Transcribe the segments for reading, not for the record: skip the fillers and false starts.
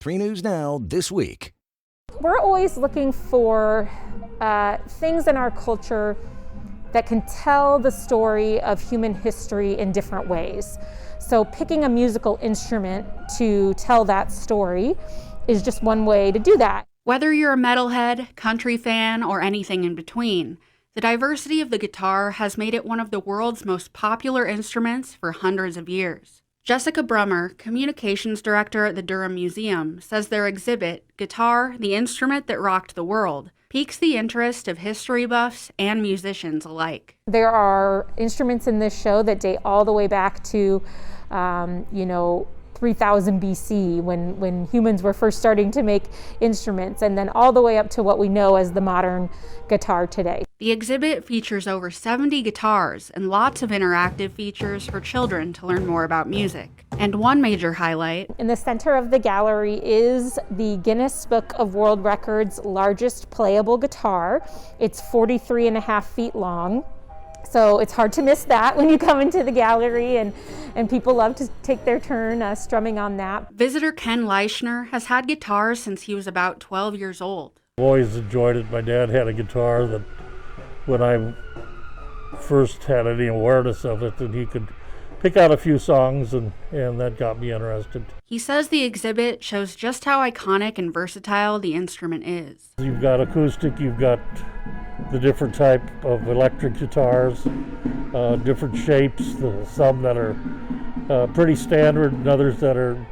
3 News Now this week. We're always looking for things in our culture that can tell the story of human history in different ways. So picking a musical instrument to tell that story is just one way to do that. Whether you're a metalhead, country fan, or anything in between, the diversity of the guitar has made it one of the world's most popular instruments for hundreds of years. Jessica Brummer, communications director at the Durham Museum, says their exhibit, Guitar, the Instrument That Rocked the World, piques the interest of history buffs and musicians alike. There are instruments in this show that date all the way back to, 3000 BC when humans were first starting to make instruments, and then all the way up to what we know as the modern guitar today. The exhibit features over 70 guitars and lots of interactive features for children to learn more about music. And one major highlight. In the center of the gallery is the Guinness Book of World Records largest playable guitar. It's 43.5 feet long. So it's hard to miss that when you come into the gallery, and people love to take their turn strumming on that. Visitor Ken Leischner has had guitars since he was about 12 years old. I've always enjoyed it. My dad had a guitar that when I first had any awareness of it, and he could pick out a few songs, and that got me interested. He says the exhibit shows just how iconic and versatile the instrument is. You've got acoustic, you've got the different type of electric guitars, different shapes, some that are pretty standard and others that are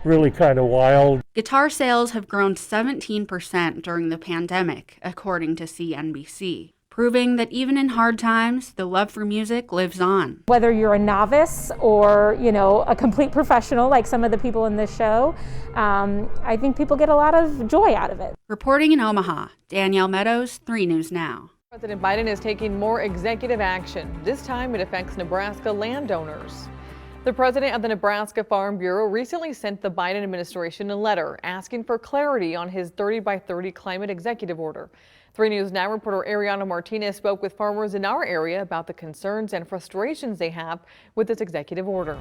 really kind of wild. Guitar sales have grown 17% during the pandemic, according to CNBC, proving that even in hard times, the love for music lives on. Whether you're a novice or, a complete professional like some of the people in this show, I think people get a lot of joy out of it. Reporting in Omaha, Danielle Meadows, 3 News Now. President Biden is taking more executive action. This time it affects Nebraska landowners. The president of the Nebraska Farm Bureau recently sent the Biden administration a letter asking for clarity on his 30 by 30 climate executive order. 3 News Now reporter Ariana Martinez spoke with farmers in our area about the concerns and frustrations they have with this executive order.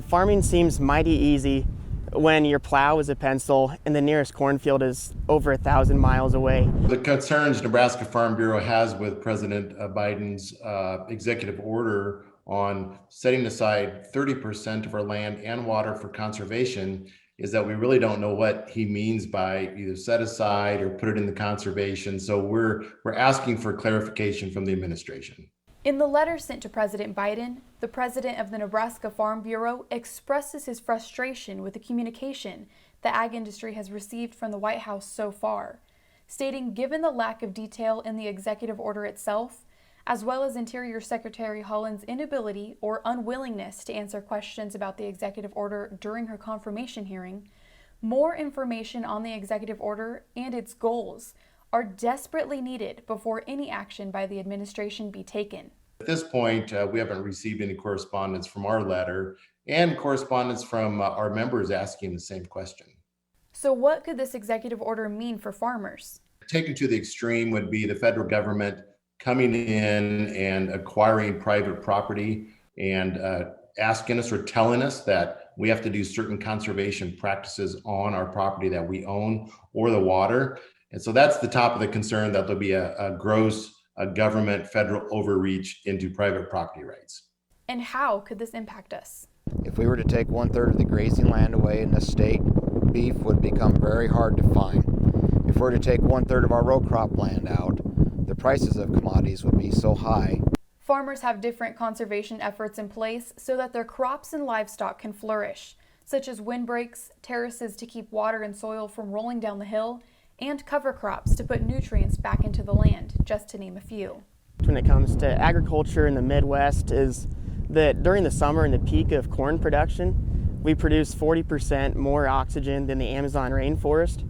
Farming seems mighty easy when your plow is a pencil and the nearest cornfield is over 1,000 miles away. The concerns Nebraska Farm Bureau has with President Biden's executive order on setting aside 30% of our land and water for conservation is that we really don't know what he means by either set aside or put it in the conservation. So we're asking for clarification from the administration. In the letter sent to President Biden, the president of the Nebraska Farm Bureau expresses his frustration with the communication the ag industry has received from the White House so far, stating given the lack of detail in the executive order itself, as well as Interior Secretary Haaland's inability or unwillingness to answer questions about the executive order during her confirmation hearing, more information on the executive order and its goals are desperately needed before any action by the administration be taken. At this point, we haven't received any correspondence from our letter and correspondence from our members asking the same question. So what could this executive order mean for farmers? Taken to the extreme would be the federal government coming in and acquiring private property and asking us or telling us that we have to do certain conservation practices on our property that we own or the water. And so that's the top of the concern, that there'll be a gross government federal overreach into private property rights. And how could this impact us? If we were to take 1/3 of the grazing land away in the state, beef would become very hard to find. If we were to take 1/3 of our row crop land out, the prices of commodities would be so high. Farmers have different conservation efforts in place so that their crops and livestock can flourish, such as windbreaks, terraces to keep water and soil from rolling down the hill, and cover crops to put nutrients back into the land, just to name a few. When it comes to agriculture in the Midwest is that during the summer and the peak of corn production, we produce 40% more oxygen than the Amazon rainforest.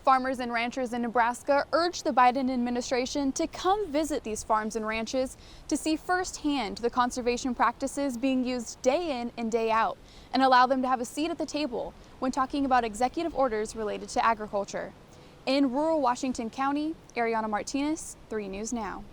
Farmers and ranchers in Nebraska urge the Biden administration to come visit these farms and ranches to see firsthand the conservation practices being used day in and day out, and allow them to have a seat at the table when talking about executive orders related to agriculture. In rural Washington County, Ariana Martinez, 3 News Now.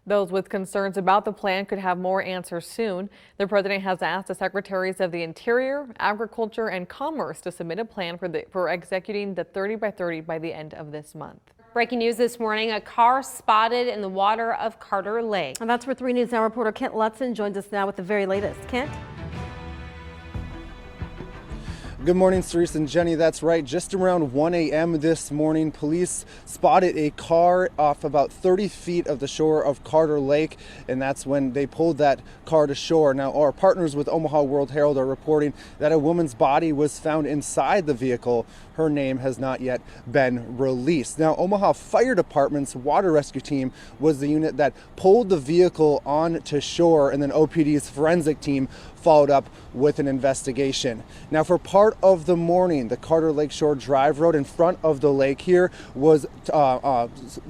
Those with concerns about the plan could have more answers soon. The president has asked the secretaries of the Interior, Agriculture, and Commerce to submit a plan for executing the 30 by 30 by the end of this month. Breaking news this morning, a car spotted in the water of Carter Lake. And that's where 3 News Now reporter Kent Lutzen joins us now with the very latest. Kent? Good morning, Cerise and Jenny. That's right. Just around 1 a.m. this morning, police spotted a car off about 30 feet of the shore of Carter Lake, and that's when they pulled that car to shore. Now, our partners with Omaha World Herald are reporting that a woman's body was found inside the vehicle. Her name has not yet been released. Now, Omaha Fire Department's water rescue team was the unit that pulled the vehicle onto shore, and then OPD's forensic team followed up with an investigation. Now, for part of the morning, the Carter Lakeshore Drive Road in front of the lake here was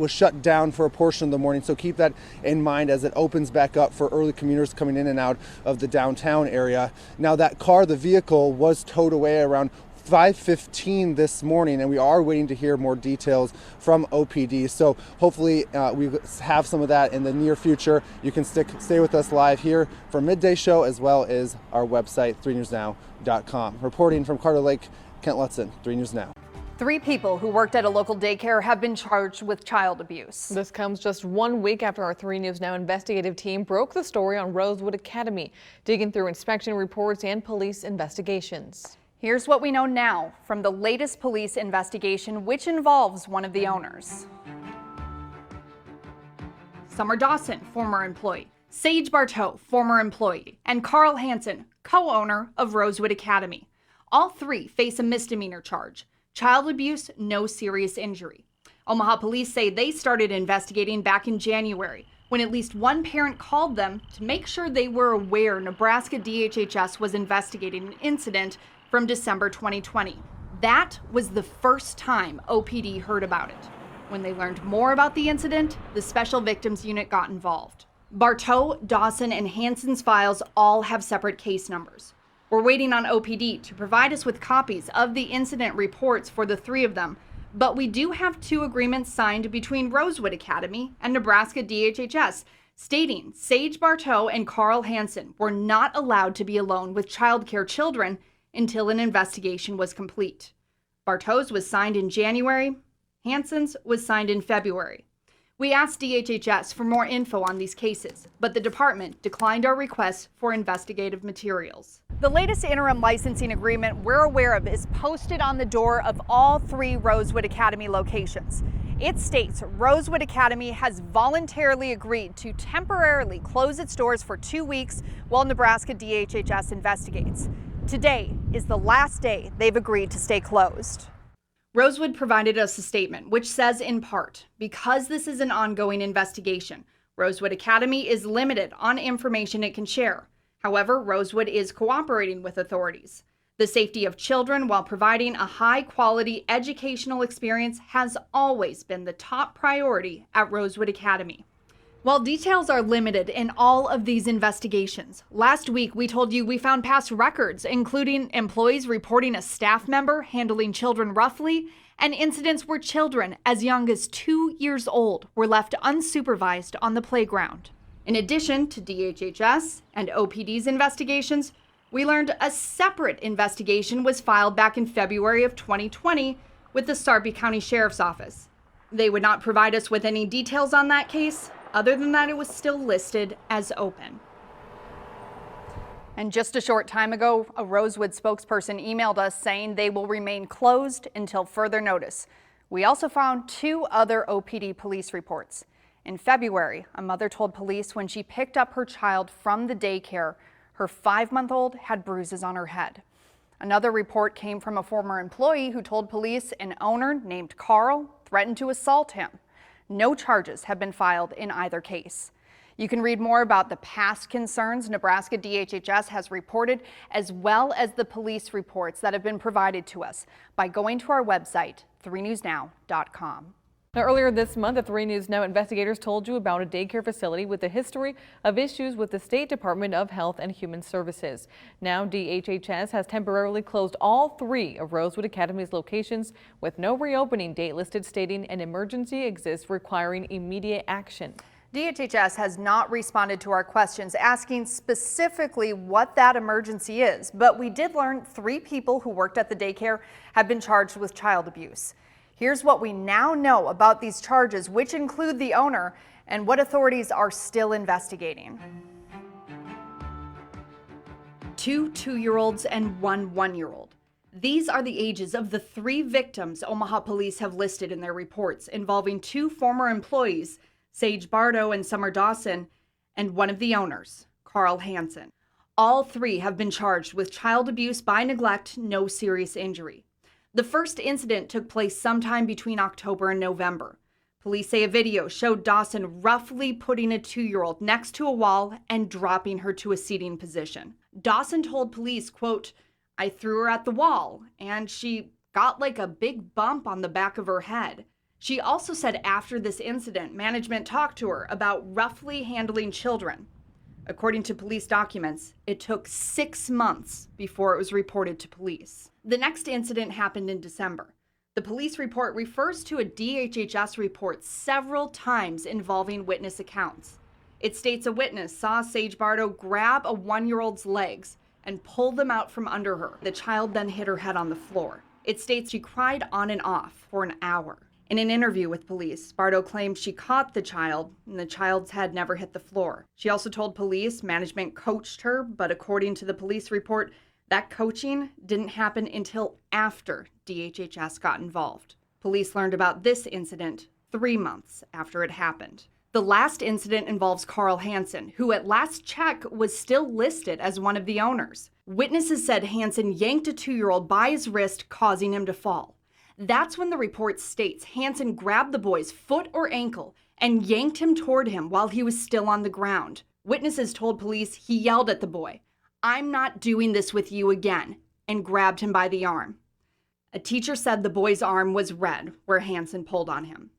shut down for a portion of the morning, so keep that in mind as it opens back up for early commuters coming in and out of the downtown area. Now, that car, the vehicle, was towed away around 5:15 this morning, and we are waiting to hear more details from OPD. So hopefully we have some of that in the near future. You can stay with us live here for Midday Show, as well as our website, 3newsnow.com. Reporting from Carter Lake, Kent Lutzen, 3 News Now. 3 people who worked at a local daycare have been charged with child abuse. This comes just 1 week after our 3 News Now investigative team broke the story on Rosewood Academy, digging through inspection reports and police investigations. Here's what we know now from the latest police investigation, which involves one of the owners. Summer Dawson, former employee, Sage Bartow, former employee, and Carl Hansen, co-owner of Rosewood Academy. All 3 face a misdemeanor charge: child abuse, no serious injury. Omaha police say they started investigating back in January, when at least one parent called them to make sure they were aware Nebraska DHHS was investigating an incident from December 2020. That was the first time OPD heard about it. When they learned more about the incident, the Special Victims Unit got involved. Bartow, Dawson, and Hansen's files all have separate case numbers. We're waiting on OPD to provide us with copies of the incident reports for the 3 of them, but we do have 2 agreements signed between Rosewood Academy and Nebraska DHHS, stating Sage Bartow and Carl Hansen were not allowed to be alone with childcare children until an investigation was complete. Bartow's was signed in January, Hansen's was signed in February. We asked DHHS for more info on these cases, but the department declined our request for investigative materials. The latest interim licensing agreement we're aware of is posted on the door of all 3 Rosewood Academy locations. It states Rosewood Academy has voluntarily agreed to temporarily close its doors for 2 weeks while Nebraska DHHS investigates. Today is the last day they've agreed to stay closed. Rosewood provided us a statement which says, in part, because this is an ongoing investigation, Rosewood Academy is limited on information it can share. However, Rosewood is cooperating with authorities. The safety of children while providing a high-quality educational experience has always been the top priority at Rosewood Academy. While details are limited in all of these investigations, last week we told you we found past records, including employees reporting a staff member handling children roughly, and incidents where children as young as 2 years old were left unsupervised on the playground. In addition to DHHS and OPD's investigations, we learned a separate investigation was filed back in February of 2020 with the Sarpy County Sheriff's Office. They would not provide us with any details on that case, other than that it was still listed as open. And just a short time ago, a Rosewood spokesperson emailed us saying they will remain closed until further notice. We also found 2 other OPD police reports. In February, a mother told police when she picked up her child from the daycare, her 5-month-old had bruises on her head. Another report came from a former employee who told police an owner named Carl threatened to assault him. No charges have been filed in either case. You can read more about the past concerns Nebraska DHHS has reported, as well as the police reports that have been provided to us by going to our website, 3newsnow.com. Now, earlier this month, the 3 News Now investigators told you about a daycare facility with a history of issues with the State Department of Health and Human Services. Now, DHHS has temporarily closed all 3 of Rosewood Academy's locations with no reopening date listed, stating an emergency exists requiring immediate action. DHHS has not responded to our questions asking specifically what that emergency is, but we did learn 3 people who worked at the daycare have been charged with child abuse. Here's what we now know about these charges, which include the owner, and what authorities are still investigating. 2 2-year-olds and 1 1-year-old. These are the ages of the 3 victims Omaha police have listed in their reports, involving 2 former employees, Sage Bardo and Summer Dawson, and one of the owners, Carl Hansen. All 3 have been charged with child abuse by neglect, no serious injury. The first incident took place sometime between October and November. Police say a video showed Dawson roughly putting a 2-year-old next to a wall and dropping her to a seating position. Dawson told police, quote, "I threw her at the wall and she got like a big bump on the back of her head." She also said after this incident, management talked to her about roughly handling children. According to police documents, it took 6 months before it was reported to police. The next incident happened in December. The police report refers to a DHHS report several times involving witness accounts. It states a witness saw Sage Bardo grab a 1-year-old's legs and pull them out from under her. The child then hit her head on the floor. It states she cried on and off for an hour. In an interview with police, Bardo claimed she caught the child and the child's head never hit the floor. She also told police management coached her, but according to the police report, that coaching didn't happen until after DHHS got involved. Police learned about this incident 3 months after it happened. The last incident involves Carl Hansen, who at last check was still listed as one of the owners. Witnesses said Hansen yanked a 2-year-old by his wrist, causing him to fall. That's when the report states Hansen grabbed the boy's foot or ankle and yanked him toward him while he was still on the ground. Witnesses told police he yelled at the boy, "I'm not doing this with you again," and grabbed him by the arm. A teacher said the boy's arm was red where Hansen pulled on him.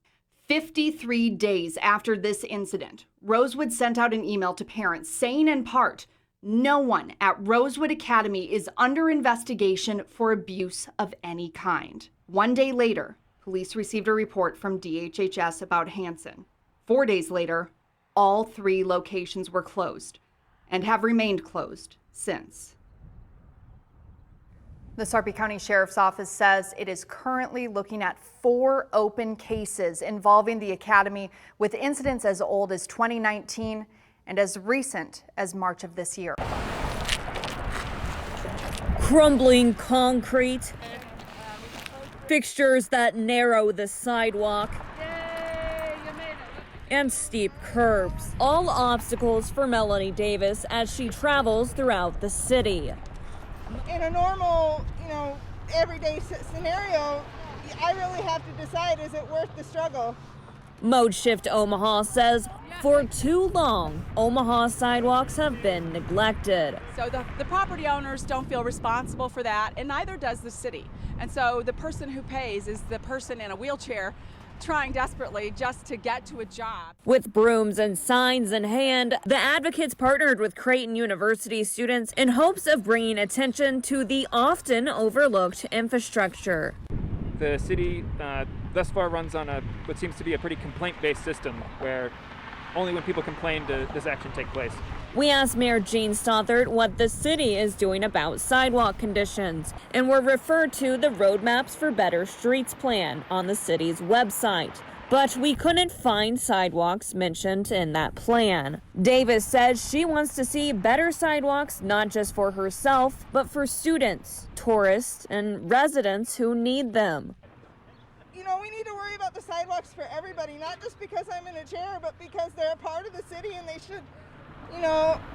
53 days after this incident, Rosewood sent out an email to parents saying in part, "No one at Rosewood Academy is under investigation for abuse of any kind." 1 day later, police received a report from DHHS about Hansen. 4 days later, all 3 locations were closed and have remained closed since. The Sarpy County Sheriff's Office says it is currently looking at 4 open cases involving the academy, with incidents as old as 2019 and as recent as March of this year. Crumbling concrete, fixtures that narrow the sidewalk, and steep curbs. All obstacles for Melanie Davis as she travels throughout the city. In a normal, everyday scenario, I really have to decide, is it worth the struggle? Mode Shift Omaha says for too long, Omaha sidewalks have been neglected. So the property owners don't feel responsible for that, and neither does the city. And so the person who pays is the person in a wheelchair trying desperately just to get to a job. With brooms and signs in hand, the advocates partnered with Creighton University students in hopes of bringing attention to the often overlooked infrastructure. The city thus far runs on what seems to be a pretty complaint-based system where only when people complain does action take place. We asked Mayor Gene Stothert what the city is doing about sidewalk conditions, and were referred to the Roadmaps for Better Streets plan on the city's website. But we couldn't find sidewalks mentioned in that plan. Davis says she wants to see better sidewalks not just for herself, but for students, tourists, and residents who need them. We need to worry about the sidewalks for everybody, not just because I'm in a chair, but because they're a part of the city and they should,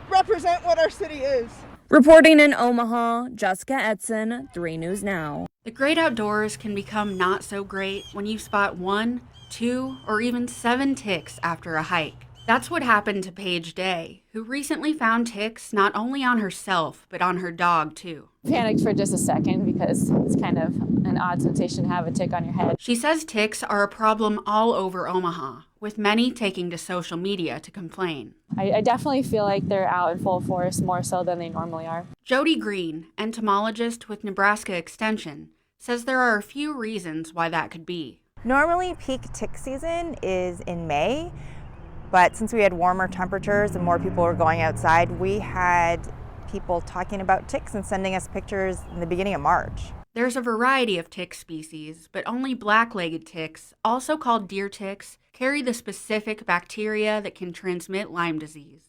represent what our city is. Reporting in Omaha, Jessica Edson, 3 News Now. The great outdoors can become not so great when you spot 1, 2, or even 7 ticks after a hike. That's what happened to Paige Day, who recently found ticks not only on herself, but on her dog too. Panicked for just a second because it's kind of an odd sensation to have a tick on your head. She says ticks are a problem all over Omaha, with many taking to social media to complain. I definitely feel like they're out in full force more so than they normally are. Jody Green, entomologist with Nebraska Extension, says there are a few reasons why that could be. Normally peak tick season is in May, But since we had warmer temperatures and more people were going outside, we had people talking about ticks and sending us pictures in the beginning of March. There's a variety of tick species, but only black-legged ticks, also called deer ticks, carry the specific bacteria that can transmit Lyme disease.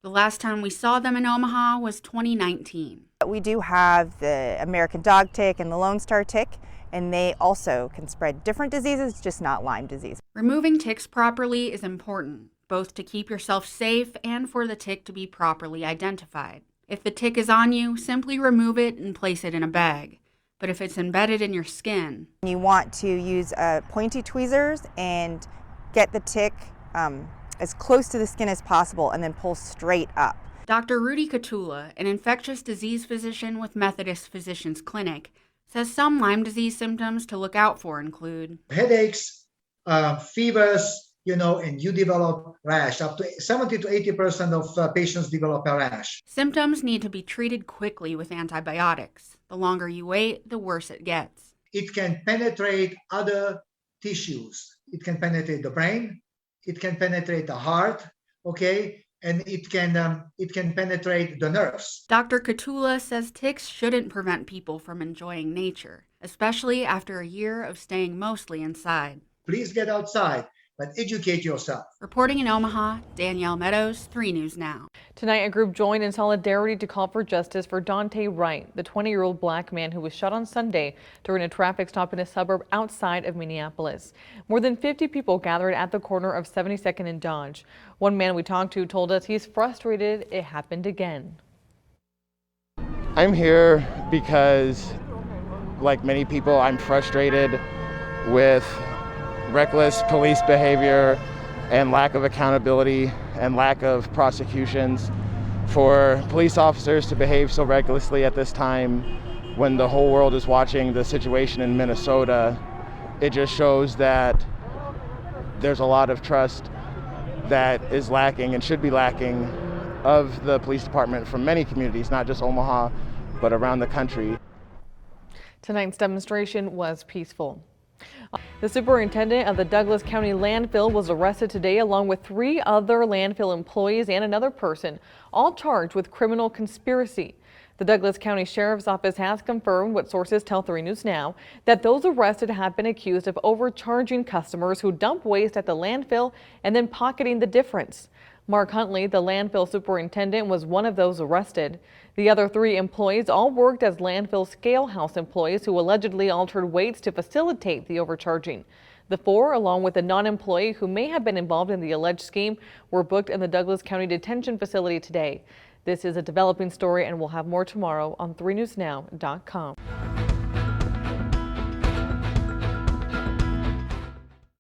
The last time we saw them in Omaha was 2019. We do have the American dog tick and the Lone Star tick, and they also can spread different diseases, just not Lyme disease. Removing ticks properly is important, both to keep yourself safe and for the tick to be properly identified. If the tick is on you, simply remove it and place it in a bag. But if it's embedded in your skin, you want to use pointy tweezers and get the tick as close to the skin as possible and then pull straight up. Dr. Rudy Catula, an infectious disease physician with Methodist Physicians Clinic, says some Lyme disease symptoms to look out for include headaches, fevers, and you develop rash. Up to 70 to 80% of patients develop a rash. Symptoms need to be treated quickly with antibiotics. The longer you wait, the worse it gets. It can penetrate other tissues. It can penetrate the brain. It can penetrate the heart. Okay. And it can penetrate the nerves. Dr. Catula says ticks shouldn't prevent people from enjoying nature, especially after a year of staying mostly inside. Please get outside, but educate yourself. Reporting in Omaha, Danielle Meadows, 3 News Now. Tonight, a group joined in solidarity to call for justice for Dante Wright, the 20-year-old black man who was shot on Sunday during a traffic stop in a suburb outside of Minneapolis. More than 50 people gathered at the corner of 72nd and Dodge. One man we talked to told us he's frustrated it happened again. I'm here because, like many people, I'm frustrated with reckless police behavior and lack of accountability and lack of prosecutions. For police officers to behave so recklessly at this time when the whole world is watching the situation in Minnesota, it just shows that there's a lot of trust that is lacking and should be lacking of the police department from many communities, not just Omaha, but around the country. Tonight's demonstration was peaceful. The superintendent of the Douglas County landfill was arrested today along with 3 other landfill employees and another person, all charged with criminal conspiracy. The Douglas County Sheriff's Office has confirmed what sources tell 3 News Now that those arrested have been accused of overcharging customers who dump waste at the landfill and then pocketing the difference. Mark Huntley, the landfill superintendent, was one of those arrested. The other 3 employees all worked as landfill scale house employees who allegedly altered weights to facilitate the overcharging. The 4, along with a non-employee who may have been involved in the alleged scheme, were booked in the Douglas County Detention Facility today. This is a developing story, and we'll have more tomorrow on 3newsnow.com.